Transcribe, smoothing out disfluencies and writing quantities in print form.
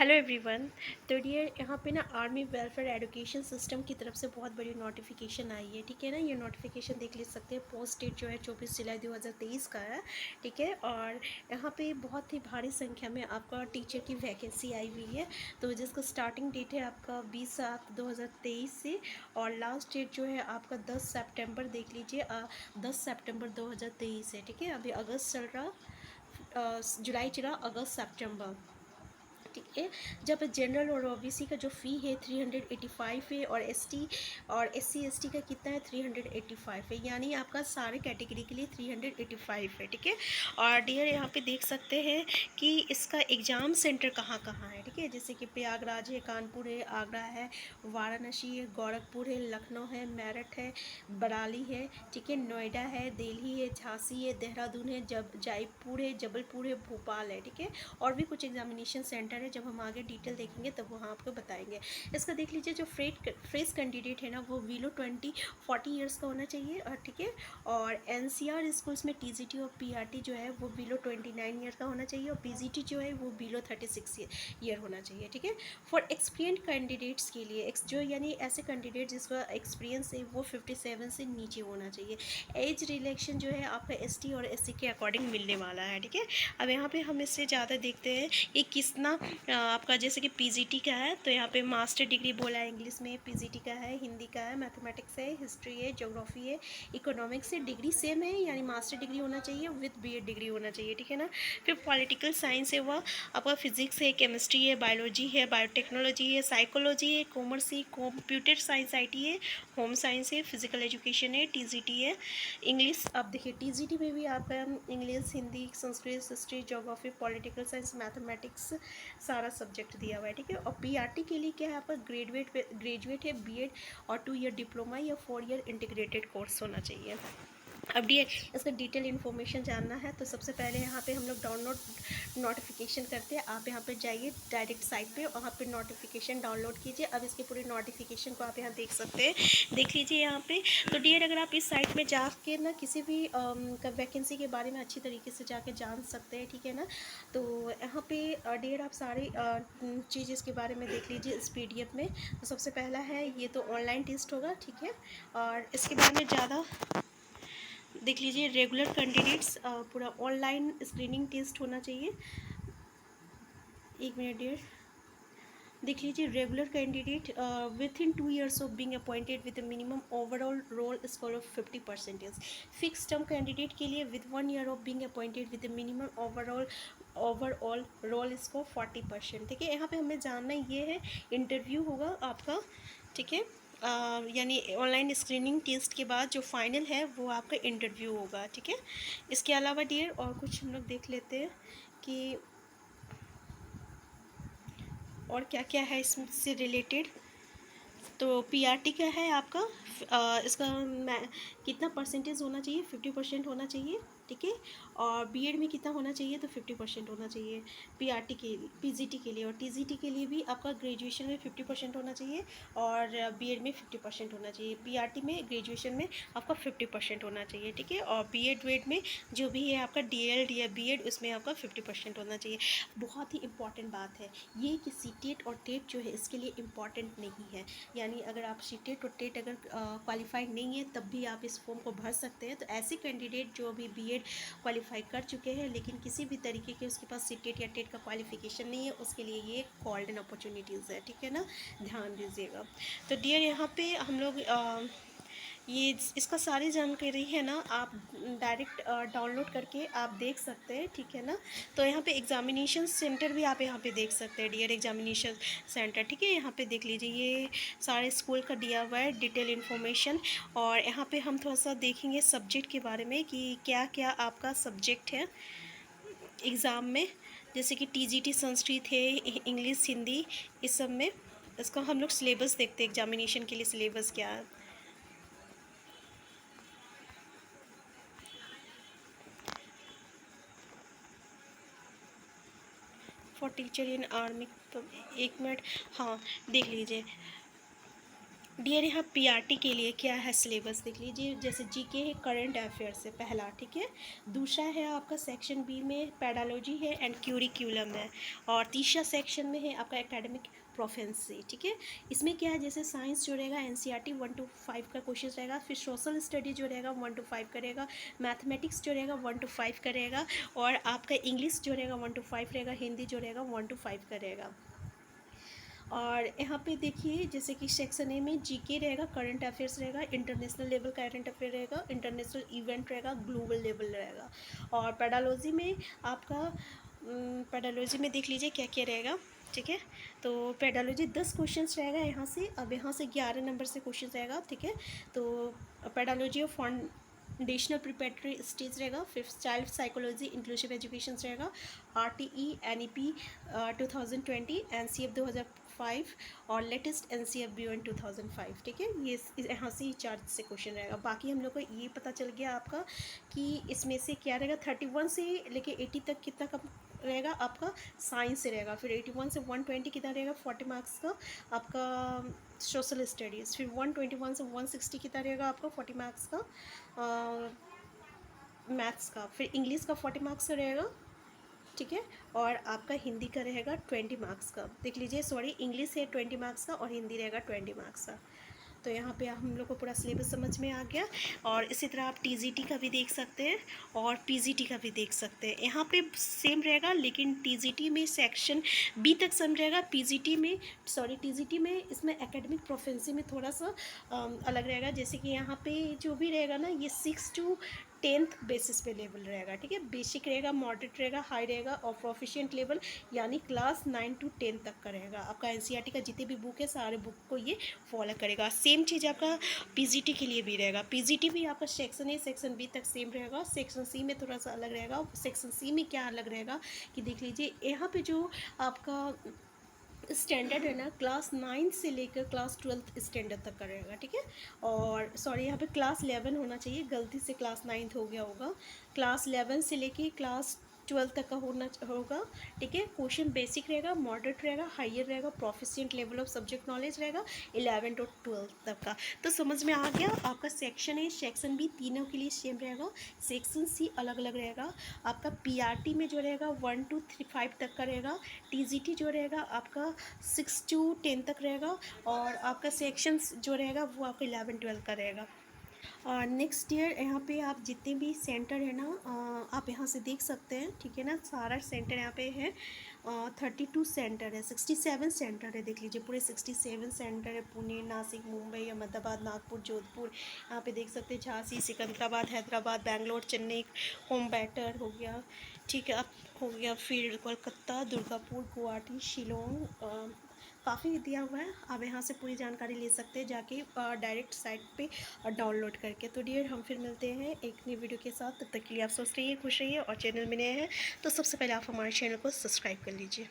Hello everyone. तो dear यहाँ पे ना आर्मी वेलफेयर एजुकेशन सिस्टम की तरफ से बहुत बड़ी नोटिफिकेशन आई है। ठीक है ना, ये नोटिफिकेशन देख ले सकते हैं। पोस्ट डेट जो है 24 जुलाई 2023 का है। ठीक है, और यहाँ पे बहुत ही भारी संख्या में आपका टीचर की वैकेंसी आई हुई है। तो जिसका स्टार्टिंग डेट है आपका 20/7/2023 से, और लास्ट डेट जो है आपका 10 सितंबर देख लीजिए, 10 सितंबर 2023 है। ठीक है, अभी अगस्त चल रहा, जुलाई चला, अगस्त सितंबर। ठीक है, जब जनरल और ओबीसी का जो फ़ी है 385 है, और एसटी और एससी एसटी का कितना है 385 है, यानी आपका सारे कैटेगरी के लिए 385 है। ठीक है, और डियर यहाँ पे देख सकते हैं कि इसका एग्ज़ाम सेंटर कहाँ कहाँ है। ठीक है, जैसे कि प्रयागराज है, कानपुर है, आगरा है, वाराणसी है, गोरखपुर है, लखनऊ है, मेरठ है, बराली है, ठीक है, नोएडा है, दिल्ली है, झांसी है, देहरादून है, जयपुर है, जबलपुर है, भोपाल है। ठीक है, और भी कुछ एग्जामिनेशन सेंटर है, जब हम आगे डिटेल देखेंगे तब वहाँ आपको बताएंगे। इसका देख लीजिए, जो फ्रेश कैंडिडेट है ना, वो बिलो 20-40 ईयर्स का होना चाहिए। और ठीक है, और एनसीआर स्कूल्स में टीजीटी और पीआरटी जो है वो बिलो 29 ईयर का होना चाहिए, और पीजीटी जो है वो बिलो 36 ईयर होना चाहिए। ठीक है, फॉर एक्सपीरियंस कैंडिडेट्स के लिए जो यानी ऐसे कैंडिडेट जिसका एक्सपीरियंस है वो 57 से नीचे होना चाहिए। एज रिलेक्शन जो है आपका एसटी और एससी के अकॉर्डिंग मिलने वाला है। ठीक है, अब यहाँ पे हम इससे ज़्यादा देखते हैं ये कितना आपका, जैसे कि पीजीटी का है तो यहाँ पे मास्टर डिग्री बोला है इंग्लिश में, पीजीटी का है, हिंदी का है, मैथमेटिक्स है, हिस्ट्री है, ज्योग्राफी है, इकोनॉमिक्स है। डिग्री सेम है, यानी मास्टर डिग्री होना चाहिए विद बीएड डिग्री होना चाहिए। ठीक है ना, फिर पॉलिटिकल साइंस है, वह आपका फिजिक्स है, केमिस्ट्री है, बायोलॉजी है, बायोटेक्नोलॉजी है, साइकोलॉजी है, कॉमर्स है, कंप्यूटर साइंस आईटी है, होम साइंस है, फिजिकल एजुकेशन है, टीजीटी है, इंग्लिश। अब देखिए टीजीटी में भी आपका English, Hindi, Sanskrit, history, geography, political science, mathematics सारा सब्जेक्ट दिया हुआ है। ठीक है, और पीआरटी के लिए क्या है आपका, ग्रेजुएट है, बीएड और 2 ईयर डिप्लोमा या 4 ईयर इंटीग्रेटेड कोर्स होना चाहिए। अब डी इसका डिटेल इन्फॉर्मेशन जानना है तो सबसे पहले यहाँ पे हम लोग डाउनलोड नोटिफिकेशन करते हैं। आप यहाँ पे जाइए डायरेक्ट साइट पे, वहाँ पे नोटिफिकेशन डाउनलोड कीजिए। अब इसकी पूरी नोटिफिकेशन को आप यहाँ देख सकते हैं, देख लीजिए यहाँ पे। तो डियर, अगर आप इस साइट में जाके ना किसी भी वैकेंसी के बारे में अच्छी तरीके से जाके जान सकते हैं। ठीक है ना, तो यहाँ पे डियर आप सारी चीज़ इसके बारे में देख लीजिए इस PDF में। तो सबसे पहला है ये तो ऑनलाइन टेस्ट होगा। ठीक है, और इसके बारे में ज़्यादा देख लीजिए। रेगुलर कैंडिडेट्स पूरा ऑनलाइन स्क्रीनिंग टेस्ट होना चाहिए। एक मिनट डियर, देख लीजिए। Regular candidate within 2 years of being appointed with minimum overall role score of 50%। Fix term candidate के लिए with 1 year of being appointed with minimum overall role score 40%। ठीक है, यहाँ पे हमें जानना ये है, इंटरव्यू होगा आपका। ठीक है, यानी ऑनलाइन स्क्रीनिंग टेस्ट के बाद जो फाइनल है वो आपका इंटरव्यू होगा। ठीक है, इसके अलावा डियर और कुछ हम लोग देख लेते हैं कि और क्या क्या है इससे रिलेटेड। तो पीआरटी का है आपका, इसका कितना परसेंटेज होना चाहिए, 50% होना चाहिए। ठीक है, और बीएड में कितना होना चाहिए, तो 50% होना चाहिए पीआरटी के लिए, पीजीटी के लिए। और टीजीटी के लिए भी आपका ग्रेजुएशन में 50% होना चाहिए, और बीएड में 50% होना चाहिए। पीआरटी में ग्रेजुएशन में आपका 50% होना चाहिए। ठीक है, और बीएड वेड में जो भी है आपका डीएलएड या बीएड, उसमें आपका 50% होना चाहिए। बहुत ही इंपॉर्टेंट बात है ये कि सीटेट और टेट जो है इसके लिए इम्पॉर्टेंट नहीं है, यानी अगर आप सीटेट और टेट अगर क्वालिफाइड नहीं है तब भी आप इस फॉर्म को भर सकते हैं। तो ऐसे कैंडिडेट जो अभी बीएड क्वालिफाई कर चुके हैं लेकिन किसी भी तरीके के उसके पास सीटेट या टेट का क्वालिफिकेशन नहीं है, उसके लिए ये गोल्डन अपॉर्चुनिटीज़ है। ठीक है ना, ध्यान दीजिएगा। तो डियर, यहाँ पे हम लोग ये इसका सारी जानकारी है ना, आप डायरेक्ट डाउनलोड करके आप देख सकते हैं। ठीक है ना, तो यहाँ पे एग्जामिनेशन सेंटर भी आप यहाँ पे देख सकते हैं डियर, एग्जामिनेशन सेंटर। ठीक है, यहाँ पे देख लीजिए, ये सारे स्कूल का दिया हुआ है डिटेल इन्फॉर्मेशन। और यहाँ पे हम थोड़ा सा देखेंगे सब्जेक्ट के बारे में कि क्या क्या आपका सब्जेक्ट है एग्ज़ाम में, जैसे कि टीजीटी संस्कृत है, इंग्लिश, हिंदी, इस सब में। इसका हम लोग सिलेबस देखते हैं, एग्जामिनेशन के लिए सिलेबस क्या है। फॉर टीचर इन आर्मी, तो एक मिनट, हाँ देख लीजिए। डियर यहाँ पीआरटी के लिए क्या है सिलेबस देख लीजिए। जैसे जीके है, करंट अफेयर्स है पहला, ठीक है। दूसरा है आपका सेक्शन बी में पैडालॉजी है एंड क्यूरिक्यूलम है। और तीसरा सेक्शन में है आपका एकेडमिक प्रोफेंसी, ठीक है। इसमें क्या है, जैसे साइंस जो रहेगा एनसीईआरटी 1 to 5 का क्वेश्चन रहेगा, फिर सोशल स्टडी जो रहेगा 1 to 5 करेगा, मैथमेटिक्स जो रहेगा 1 to 5 करेगा, और आपका इंग्लिश जो रहेगा 1 to 5 रहेगा, हिंदी जो रहेगा 1 to 5 करेगा। और यहाँ पे देखिए जैसे कि सेक्शन ए में जीके रहेगा, करंट अफेयर्स रहेगा, इंटरनेशनल लेवल करंट अफेयर रहेगा, इंटरनेशनल इवेंट रहेगा, ग्लोबल लेवल रहेगा। और पैडालॉजी में आपका पैडालॉजी में देख लीजिए क्या क्या रहेगा, ठीक है। तो पैडालॉजी 10 क्वेश्चंस रहेगा यहाँ से, अब यहाँ से 11 नंबर से क्वेश्चन रहेगा, ठीक है। तो पैडालॉजी ऑफ फाउंडेशनल प्रिपरेटरी स्टेज रहेगा, फिर चाइल्ड साइकोलॉजी इंक्लूसिव एजुकेशन रहेगा, RTE NEP 2020, NCF 2005 और लेटेस्ट NCF BON 2005, ठीक है। ये यहाँ से 4 से क्वेश्चन रहेगा। बाकी हम लोग को ये पता चल गया आपका कि इसमें से क्या रहेगा, 31 से लेके 80 तक कितना कम रहेगा आपका साइंस से रहेगा, फिर 81 से 120 कितना रहेगा 40 मार्क्स का आपका सोशल स्टडीज़, फिर 121 से 160 कितना रहेगा आपका 40 मार्क्स का मैथ्स का, फिर इंग्लिश का 40 मार्क्स का रहेगा, ठीक है। और आपका हिंदी का रहेगा 20 मार्क्स का, देख लीजिए सॉरी, इंग्लिश है 20 मार्क्स का और हिंदी रहेगा 20 मार्क्स का। तो यहाँ पे हम लोग को पूरा सिलेबस समझ में आ गया। और इसी तरह आप टीजीटी का भी देख सकते हैं और पीजीटी का भी देख सकते हैं। यहाँ पे सेम रहेगा, लेकिन टीजीटी में सेक्शन बी तक सेम रहेगा, पीजीटी में टीजीटी में इसमें एकेडमिक प्रोफेंसी में थोड़ा सा अलग रहेगा। जैसे कि यहाँ पे जो भी रहेगा ना, ये 6 to 10th बेसिस पे लेवल रहेगा, ठीक है। बेसिक रहेगा, मॉडरेट रहेगा, हाई रहेगा और प्रोफिशिएंट लेवल यानी क्लास 9 to 10 तक का रहेगा। आपका एनसीईआरटी का जितने भी बुक है सारे बुक को ये फॉलो करेगा। सेम चीज़ आपका पीजीटी के लिए भी रहेगा। पीजीटी भी आपका सेक्शन ए सेक्शन बी तक सेम रहेगा, सेक्शन सी में थोड़ा सा अलग रहेगा। सेक्शन सी में क्या अलग रहेगा कि देख लीजिए, यहाँ पे जो आपका स्टैंडर्ड है ना, क्लास 9 से लेकर क्लास 12 स्टैंडर्ड तक का रहेगा, ठीक है। और सॉरी, यहाँ पे क्लास 11 होना चाहिए, गलती से क्लास 9 हो गया होगा। क्लास 11 से लेके क्लास 12 तक का होगा, ठीक है। क्वेश्चन बेसिक रहेगा, मॉडरेट रहेगा, हायर रहेगा, proficient level of subject knowledge रहेगा 11 to 12 तक का। तो समझ में आ गया। आपका सेक्शन ए सेक्शन बी तीनों के लिए सेम रहेगा, सेक्शन सी अलग अलग रहेगा। आपका पीआरटी में जो रहेगा 1 to 5 तक का रहेगा, टीजीटी जो रहेगा आपका 6 to 10 तक रहेगा, और आपका सेक्शंस जो रहेगा वो आपका 11-12 का रहेगा। और नेक्स्ट ईयर यहाँ पे आप जितने भी सेंटर है ना, आप यहाँ से देख सकते हैं, ठीक है ना। सारा सेंटर यहाँ पे है, 32 सेंटर है, 67 सेंटर है, देख लीजिए पूरे 67 सेंटर है। पुणे, नासिक, मुंबई, अहमदाबाद, नागपुर, जोधपुर, यहाँ पे देख सकते हैं झांसी, सिकंदराबाद, हैदराबाद, बेंगलोर, चेन्नई, होम बैटर हो गया, ठीक है। अब हो गया फिर कोलकाता, दुर्गापुर, गुवाहाटी, शिलोंग, काफ़ी दिया हुआ है। आप यहाँ से पूरी जानकारी ले सकते हैं जाके डायरेक्ट साइट पे डाउनलोड करके। तो डियर हम फिर मिलते हैं एक नई वीडियो के साथ, तब तक के लिए आप स्वस्थ रहिए, खुश रहिए, और चैनल में नए हैं तो सबसे पहले आप हमारे चैनल को सब्सक्राइब कर लीजिए।